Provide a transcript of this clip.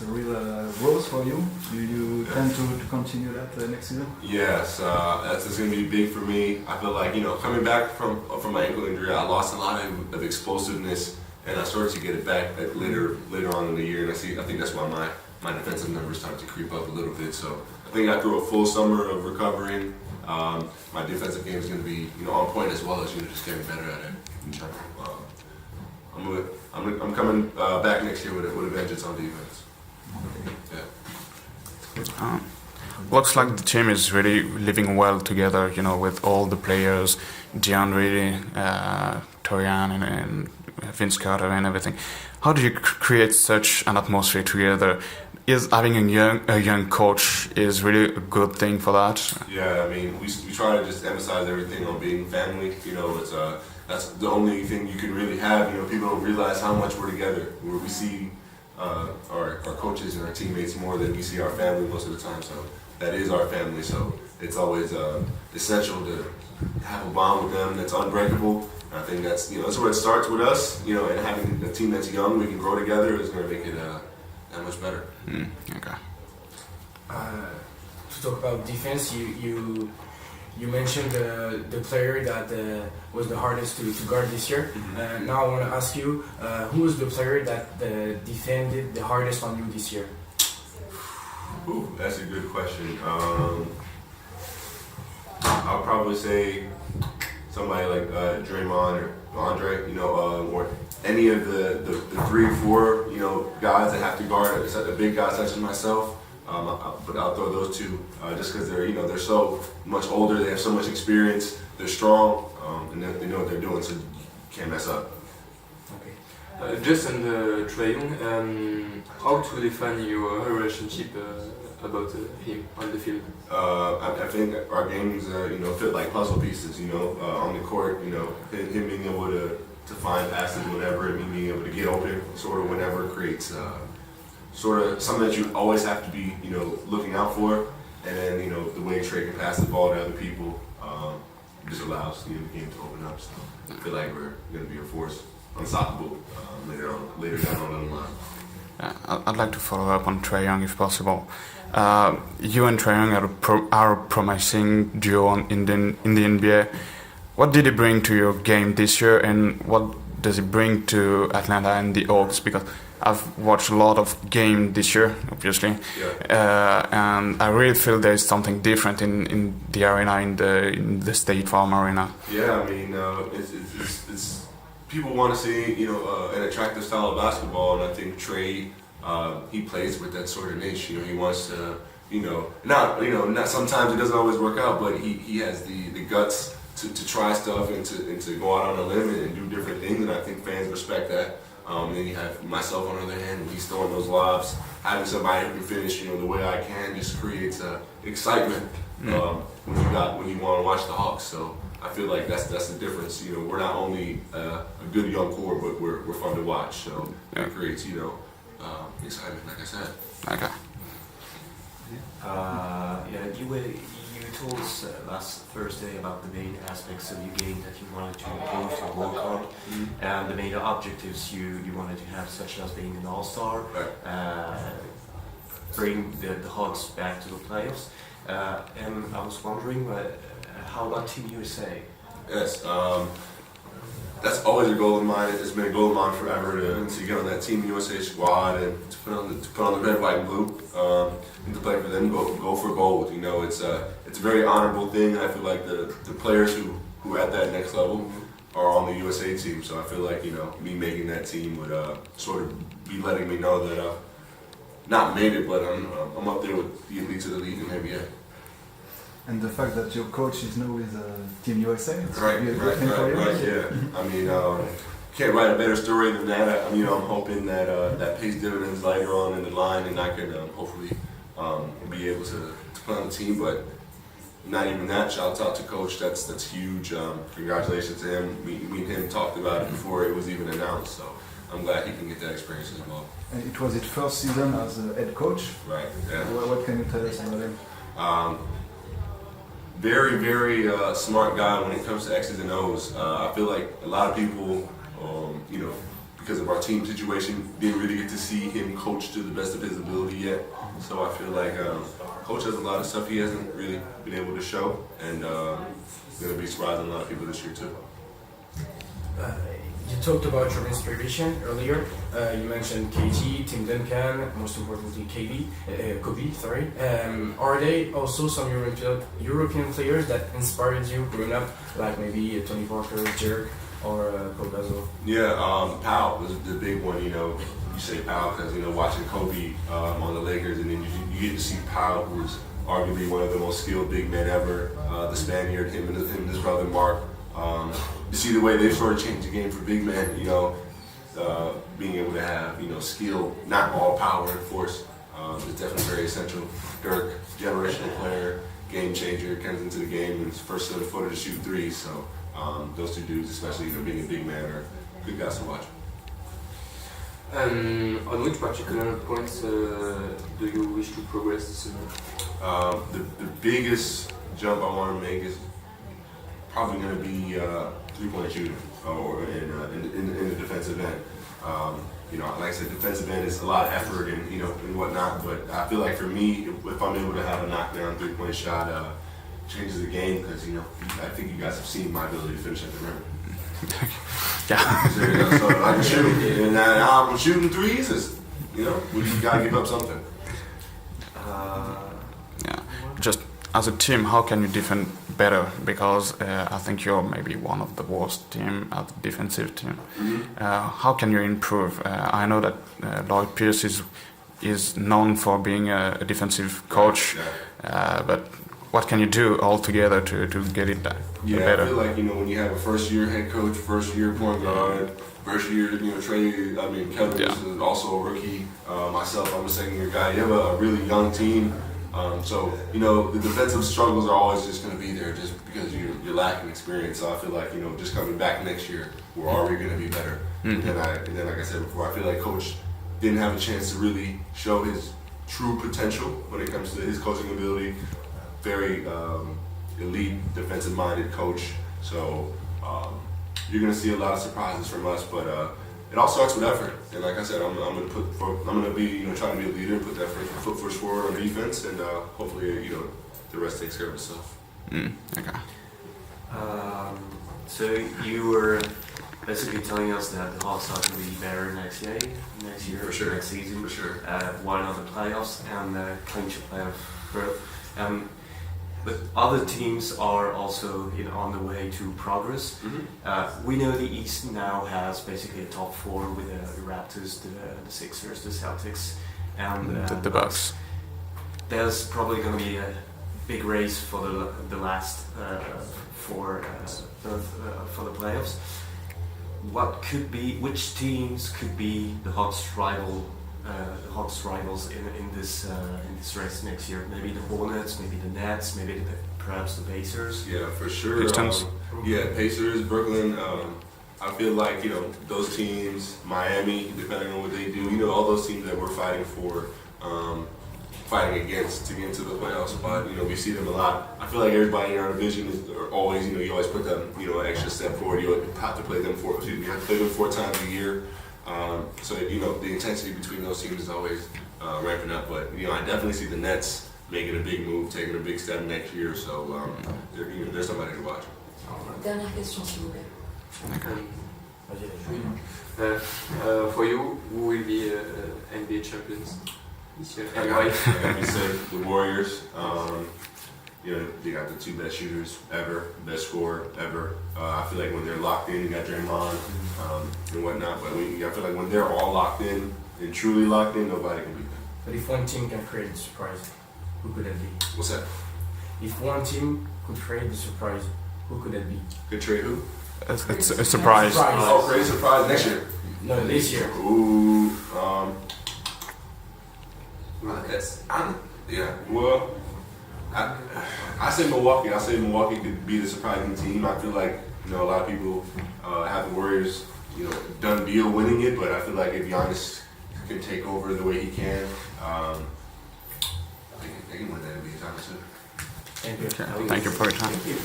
it's a real growth for you. Do you tend to continue that next season? Yes, that's going to be big for me. I feel like, coming back from my ankle injury, I lost a lot of explosiveness, and I started to get it back later on in the year. And I think that's why my defensive numbers started to creep up a little bit. So I think after a full summer of recovering, my defensive game is going to be on point as well as just getting better at it. I'm coming back next year with a vengeance on defense. Yeah. Looks like the team is really living well together, with all the players, DeAndre, Torian, and Vince Carter and everything. How do you create such an atmosphere together? Is having a young coach is really a good thing for that? Yeah, I mean, we try to just emphasize everything on being family. It's that's the only thing you can really have. People don't realize how much we're together. Where we see our coaches and our teammates more than we see our family most of the time. So that is our family. So it's always essential to have a bond with them that's unbreakable. And I think that's where it starts with us. And having a team that's young, we can grow together is going to make it that much better. Okay. To talk about defense, you mentioned the player that was the hardest to guard this year. Mm-hmm. Now I want to ask you, who was the player that defended the hardest on you this year? Ooh, that's a good question. I'll probably say somebody like Draymond or Andre, or any of the 3 or 4, guys that have to guard a big guy such as myself. But I'll throw those two just because they're so much older, they have so much experience, they're strong, and they know what they're doing, so you can't mess up. Okay. Just on the Trae Young, how to define your relationship about him on the field? I think our games, fit like puzzle pieces. On the court, him being able to find passes whenever, and me being able to get open, sort of whenever, creates sort of something that you always have to be, looking out for. And then, the way Trae can pass the ball to other people just allows the game to open up. So I feel like we're going to be a force, unstoppable later down on the line. I'd like to follow up on Trae Young if possible. You and Trae Young are a promising duo in the NBA. What did he bring to your game this year, and what does he bring to Atlanta and the Hawks? Because I've watched a lot of games this year, obviously, and I really feel there's something different in the arena, in the State Farm Arena. Yeah, I mean, it's people want to see an attractive style of basketball, and I think Trae he plays with that sort of niche. He wants to not sometimes it doesn't always work out, but he has the guts to try stuff and to go out on a limb and do different things, and I think fans respect that. And then you have myself on the other hand, when he's throwing those lobs, having somebody who can finish, the way I can just creates excitement when you want to watch the Hawks. So I feel like that's the difference. We're not only a good young core, but we're fun to watch. So it creates excitement, like I said. Okay. You told us last Thursday about the main aspects of your game that you wanted to improve, to work on, and the main objectives you wanted to have, such as being an all-star, bring the Hawks back to the playoffs. And I was wondering, how about Team USA? Yes, that's always a goal of mine. It's been a goal of mine forever to get on that Team USA squad and to put on the red, white, and blue, and to play for them. Go for gold. It's a very honorable thing. And I feel like the players who are at that next level are on the USA team. So I feel like me making that team would sort of be letting me know that not made it, but I'm up there with the elites of the league and maybe And the fact that your coach is now with Team USA, it's right, yeah. I mean, can't write a better story than that. I'm hoping that that pays dividends later on in the line, and I can hopefully be able to play on the team. But not even that. Shout out to Coach. That's huge. Congratulations to him. Me and him talked about it before it was even announced. So I'm glad he can get that experience as well. And it was his first season as a head coach. Right. Yeah. What can you tell us about him? Very, very smart guy when it comes to X's and O's. I feel like a lot of people, because of our team situation, didn't really get to see him coach to the best of his ability yet. So I feel like Coach has a lot of stuff he hasn't really been able to show, and going to be surprising a lot of people this year too. You talked about your inspiration earlier. You mentioned KG, Tim Duncan, most importantly Kobe. Sorry. Are they also some European players that inspired you growing up, like maybe Tony Parker, Dirk, or Paul Gasol? Yeah, Powell was the big one. You know, you say Powell because watching Kobe on the Lakers, and then you get to see Powell, who's arguably one of the most skilled big men ever. The Spaniard, him and his brother Mark. You see the way they've sort of changed the game for big men, being able to have, skill, not all power and force, is definitely very essential. Dirk, generational player, game changer, comes into the game and is first footer to shoot threes. So those two dudes, especially being a big man, are good guys to watch. On which particular points do you wish to progress this season? The biggest jump I want to make is probably going to be three-point shooting or in the defensive end. Like I said, defensive end is a lot of effort and whatnot. But I feel like for me, if I'm able to have a knockdown three-point shot, changes the game because I think you guys have seen my ability to finish at the rim. Yeah. So I can shoot, and now I'm shooting threes. You gotta give up something. Yeah. Just as a team, how can you defend better? Because I think you're maybe one of the worst team at the defensive team. Mm-hmm. How can you improve? I know that Lloyd Pierce is known for being a defensive coach, but what can you do all together to get it better? I feel like when you have a first-year head coach, first-year point guard, first-year Kevin is also a rookie. Myself, I'm a second-year guy. You have a really young team. So the defensive struggles are always just going to be there just because you're lacking experience. So I feel like just coming back next year, we're already going to be better. Mm-hmm. And then like I said before, I feel like Coach didn't have a chance to really show his true potential when it comes to his coaching ability. Very elite defensive-minded coach. So you're going to see a lot of surprises from us, but it all starts with effort. And like I said, I'm going to be trying to be a leader and put that foot forward on defense, and hopefully the rest takes care of itself. Okay. So you were basically telling us that the Hawks are going to be better next year, For sure. next season. For sure. Win on the playoffs and clinch a playoff berth. But other teams are also on the way to progress. Mm-hmm. We know the East now has basically a top four with the Raptors, the Sixers, the Celtics, and The Bucks. There's probably going to be a big race for the last for the playoffs. Which teams could be the Hawks' rivals in this race next year? Maybe the Hornets, maybe the Nets, maybe perhaps the Pacers. Yeah, for sure. Pistons. Pacers, Brooklyn. I feel like those teams, Miami, depending on what they do. All those teams that we're fighting against to get into the playoff spot. We see them a lot. I feel like everybody in our division is always, you always put them, an extra step forward. You have to play them 4 times a year. So the intensity between those teams is always ramping up. But I definitely see the Nets making a big move, taking a big step next year. So there's somebody to watch. Dernière question, s'il vous plaît. For you, who will be NBA champions this year? I And got why? to say the Warriors. They got the 2 best shooters ever, best scorer ever. I feel like when they're locked in, you got Draymond and whatnot. But I feel like when they're all locked in and truly locked in, nobody can beat them. But if one team can create the surprise, who could that be? What's that? If one team could create the surprise, who could that be? Good trade who? It's a surprise. Oh, great surprise next year. No, this year. Ooh, Yes. Well, I say Milwaukee. I say Milwaukee could be the surprising team. I feel like a lot of people have the Warriors, done deal winning it, but I feel like if Giannis can take over the way he can, they can win that NBA title too. Thank you. Okay. Thank you for your time. Thank you.